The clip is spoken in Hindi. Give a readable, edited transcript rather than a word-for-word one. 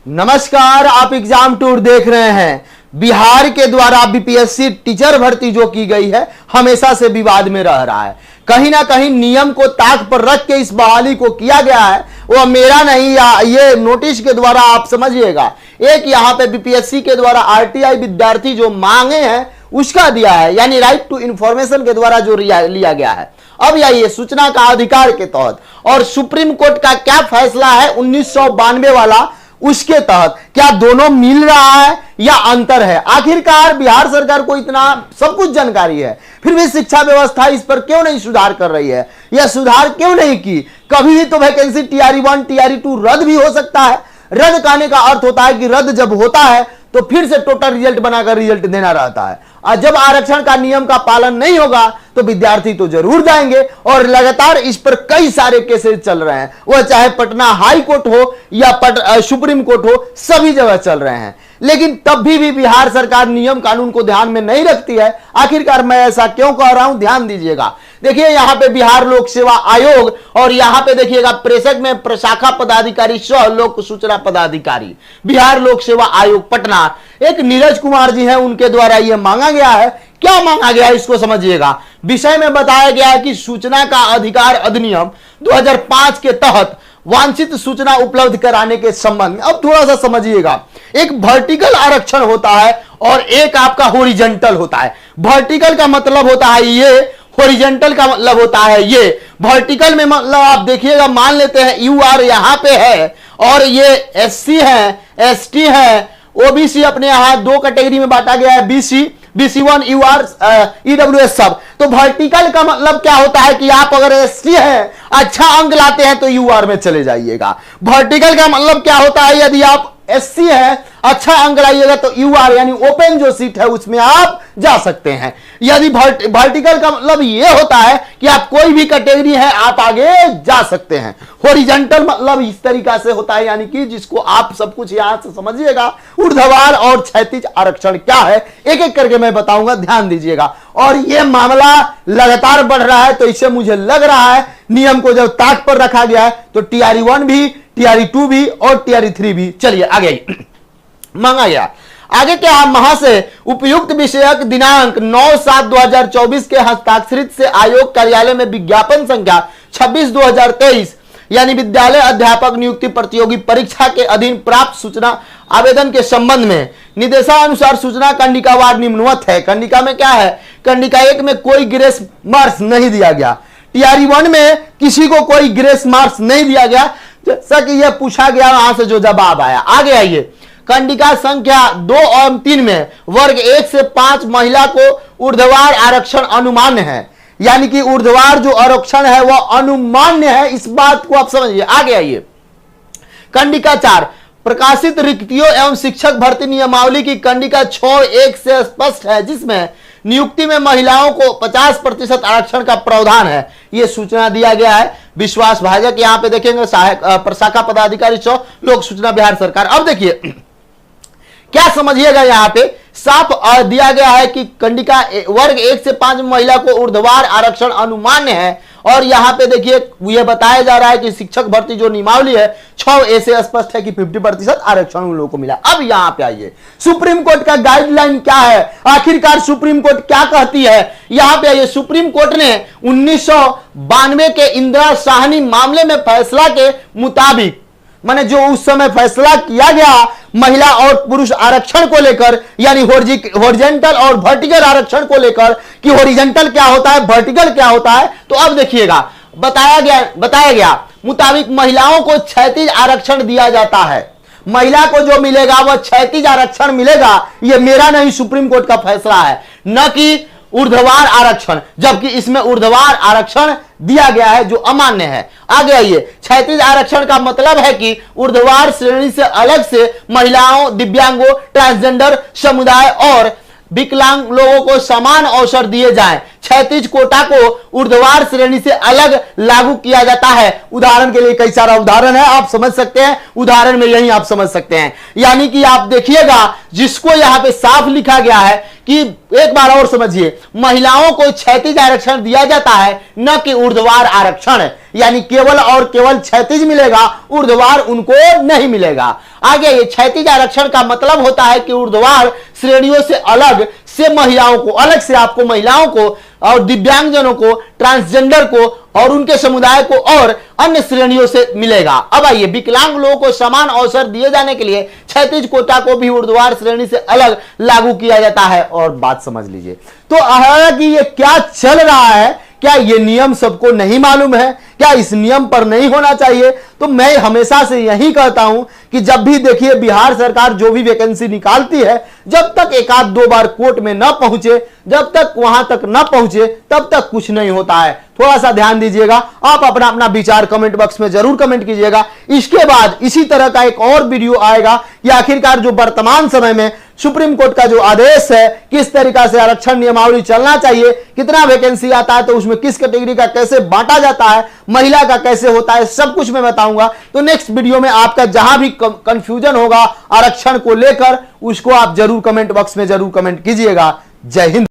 नमस्कार, आप एग्जाम टूर देख रहे हैं। बिहार के द्वारा बीपीएससी टीचर भर्ती जो की गई है हमेशा से विवाद में रह रहा है। कहीं ना कहीं नियम को ताक पर रख के इस बहाली को किया गया है, वो मेरा नहीं, या ये नोटिस के द्वारा आप समझिएगा। एक यहाँ पे बीपीएससी के द्वारा आरटीआई विद्यार्थी जो मांगे हैं उसका दिया है, यानी राइट टू इंफॉर्मेशन के द्वारा जो लिया गया है। अब ये सूचना का अधिकार के तहत और सुप्रीम कोर्ट का क्या फैसला है 1992 वाला, उसके तहत क्या दोनों मिल रहा है या अंतर है। आखिरकार बिहार सरकार को इतना सब कुछ जानकारी है, फिर भी शिक्षा व्यवस्था इस पर क्यों नहीं सुधार कर रही है, या सुधार क्यों नहीं की। कभी भी तो वैकेंसी टीआरई 1 टीआरई 2 रद्द भी हो सकता है। रद्द करने का अर्थ होता है कि रद्द जब होता है तो फिर से टोटल रिजल्ट बनाकर रिजल्ट देना रहता है। और जब आरक्षण का नियम का पालन नहीं होगा तो विद्यार्थी तो जरूर जाएंगे, और लगातार इस पर कई सारे केसेस चल रहे हैं। वह चाहे पटना हाई कोर्ट हो या सुप्रीम कोर्ट हो, सभी जगह चल रहे हैं। लेकिन तब भी बिहार सरकार नियम कानून को ध्यान में नहीं रखती है। आखिरकार मैं ऐसा क्यों कह रहा हूं, ध्यान दीजिएगा। देखिए यहाँ पे बिहार लोक सेवा आयोग, और यहाँ पे देखिएगा प्रेषक में प्रशाखा पदाधिकारी सह लोक सूचना पदाधिकारी, बिहार लोक सेवा आयोग पटना। एक नीरज कुमार जी हैं, उनके द्वारा यह मांगा गया है। क्या मांगा गया है इसको समझिएगा। विषय में बताया गया है कि सूचना का अधिकार अधिनियम 2005 के तहत वांछित सूचना उपलब्ध कराने के संबंध में। अब थोड़ा सा समझिएगा, एक वर्टिकल आरक्षण होता है और एक आपका हॉरिजॉन्टल होता है। वर्टिकल का मतलब होता है ये, हॉरिजॉन्टल का मतलब होता है ये। वर्टिकल में मतलब आप देखिएगा, मान लेते हैं यूआर यहां पे है और ये एससी है, एसटी है, ओबीसी अपने यहां दो कैटेगरी में बांटा गया है, BC1 यूआर ईडब्ल्यूएस सब। तो वर्टिकल का मतलब क्या होता है कि आप अगर एससी है, अच्छा अंक लाते हैं तो यूआर में चले जाइएगा। वर्टिकल का मतलब क्या होता है, यदि आप एससी है, अच्छा अंक लाइएगा तो यूआर यानी ओपन जो सीट है उसमें आप जा सकते हैं। यदि वर्टिकल का मतलब ये होता है कि आप कोई भी कैटेगरी है आप आगे जा सकते हैं। हॉरिजॉन्टल मतलब इस तरीका से होता है, यानी कि जिसको आप सब कुछ यहां से समझिएगा। ऊर्ध्वाधर और क्षैतिज आरक्षण क्या है एक एक करके मैं बताऊंगा, ध्यान दीजिएगा। और यह मामला लगातार बढ़ रहा है, तो इससे मुझे लग रहा है नियम को जब ताक पर रखा गया है तो टीआरई 1 भी, टीआरई 2 भी और टीआरई 3 भी। चलिए आगे मांगा गया। आगे क्या है, महा से उपयुक्त विषयक दिनांक 9/7/2024 के हस्ताक्षरित से आयोग कार्यालय में विज्ञापन संख्या 26/2023 यानी विद्यालय अध्यापक नियुक्ति प्रतियोगी परीक्षा के अधीन प्राप्त सूचना आवेदन के संबंध में निर्देशानुसार सूचना कंडिकावार निम्नवत है। कंडिका में क्या है, कंडिका 1 में कोई ग्रेस मार्क्स नहीं दिया गया, टीआरई 1 में किसी को कोई ग्रेस मार्क्स नहीं दिया गया, जैसा कि यह पूछा गया वहां से जो जवाब आया। आगे आइए, कंडिका संख्या 2 और 3 में वर्ग 1 से 5 महिला को ऊर्ध्वाधर आरक्षण अनुमान्य है, यानी कि ऊर्ध्वाधर जो आरक्षण है वह अनुमान्य है। इस बात को आप समझिए। आगे आइए, कंडिका 4 प्रकाशित रिक्तियों एवं शिक्षक भर्ती नियमावली की कंडिका 6(1) से स्पष्ट है, जिसमें नियुक्ति में महिलाओं को 50% आरक्षण का प्रावधान है। यह सूचना दिया गया है। विश्वास भाजक यहां पे देखेंगे, सहायक प्रशाखा पदाधिकारी लोक सूचना बिहार सरकार। अब देखिए क्या समझिएगा, यहां पे साफ दिया गया है कि कंडिका वर्ग 1 से 5 महिला को ऊर्ध्वाधर आरक्षण अनुमान्य है। और यहां पे देखिए यह बताया जा रहा है कि शिक्षक भर्ती जो नियमावली है 6(a) से स्पष्ट है कि 50% आरक्षण उन लोगों को मिला। अब यहां पे आइए, सुप्रीम कोर्ट का गाइडलाइन क्या है, आखिरकार सुप्रीम कोर्ट क्या कहती है। यहां पे आइए, सुप्रीम कोर्ट ने 1992 के इंदिरा साहनी मामले में फैसला के मुताबिक, माने जो उस समय फैसला किया गया महिला और पुरुष आरक्षण को लेकर, यानी हॉरिजॉन्टल और वर्टिकल आरक्षण को लेकर, कि हॉरिजॉन्टल क्या होता है, वर्टिकल क्या होता है। तो अब देखिएगा, बताया गया मुताबिक महिलाओं को क्षैतिज आरक्षण दिया जाता है। महिला को जो मिलेगा वह क्षैतिज आरक्षण मिलेगा। यह मेरा नहीं, सुप्रीम कोर्ट का फैसला है, न कि ऊर्ध्वाधर आरक्षण, जबकि इसमें ऊर्ध्वाधर आरक्षण दिया गया है जो अमान्य है। आगे आइए, क्षैतिज आरक्षण का मतलब है कि ऊर्ध्वाधर श्रेणी से अलग से महिलाओं, दिव्यांगों, ट्रांसजेंडर समुदाय और विकलांग लोगों को समान अवसर दिए जाएं, 36 कोटा को ऊर्ध्वाधर श्रेणी से अलग लागू किया जाता है। उदाहरण के लिए कई सारा उदाहरण है, आप समझ सकते हैं, उदाहरण में यही आप समझ सकते हैं। यानी कि आप देखिएगा, जिसको यहां पे साफ लिखा गया है कि एक बार और समझिए, महिलाओं को क्षैतिज आरक्षण दिया जाता है, न कि ऊर्ध्वाधर आरक्षण। यानी केवल और केवल क्षैतिज मिलेगा, ऊर्ध्वाधर उनको नहीं मिलेगा। आगे ये क्षैतिज आरक्षण का मतलब होता है कि ऊर्ध्वाधर श्रेणियों से अलग से महिलाओं को, अलग से आपको महिलाओं को और दिव्यांगजनों को, ट्रांसजेंडर को और उनके समुदाय को और अन्य श्रेणियों से मिलेगा। अब आइए, विकलांग लोगों को समान अवसर दिए जाने के लिए क्षैतिज कोटा को भी ऊर्ध्वाधर श्रेणी से अलग लागू किया जाता है। और बात समझ लीजिए, तो हालांकि ये क्या चल रहा है, क्या ये नियम सबको नहीं मालूम है? क्या इस नियम पर नहीं होना चाहिए? तो मैं हमेशा से यही कहता हूं कि जब भी देखिए बिहार सरकार जो भी वैकेंसी निकालती है, जब तक एक आध दो बार कोर्ट में न पहुंचे, जब तक वहां तक न पहुंचे, तब तक कुछ नहीं होता है। थोड़ा सा ध्यान दीजिएगा, आप अपना अपना विचार कमेंट बॉक्स में जरूर कमेंट कीजिएगा। इसके बाद इसी तरह का एक और वीडियो आएगा कि आखिरकार जो वर्तमान समय में सुप्रीम कोर्ट का जो आदेश है, किस तरीका से आरक्षण नियमावली चलना चाहिए, कितना वैकेंसी आता है तो उसमें किस कैटेगरी का कैसे बांटा जाता है, महिला का कैसे होता है, सब कुछ मैं बताऊंगा। तो नेक्स्ट वीडियो में आपका जहां भी कंफ्यूजन होगा आरक्षण को लेकर, उसको आप जरूर कमेंट बॉक्स में जरूर कमेंट कीजिएगा। जय हिंद।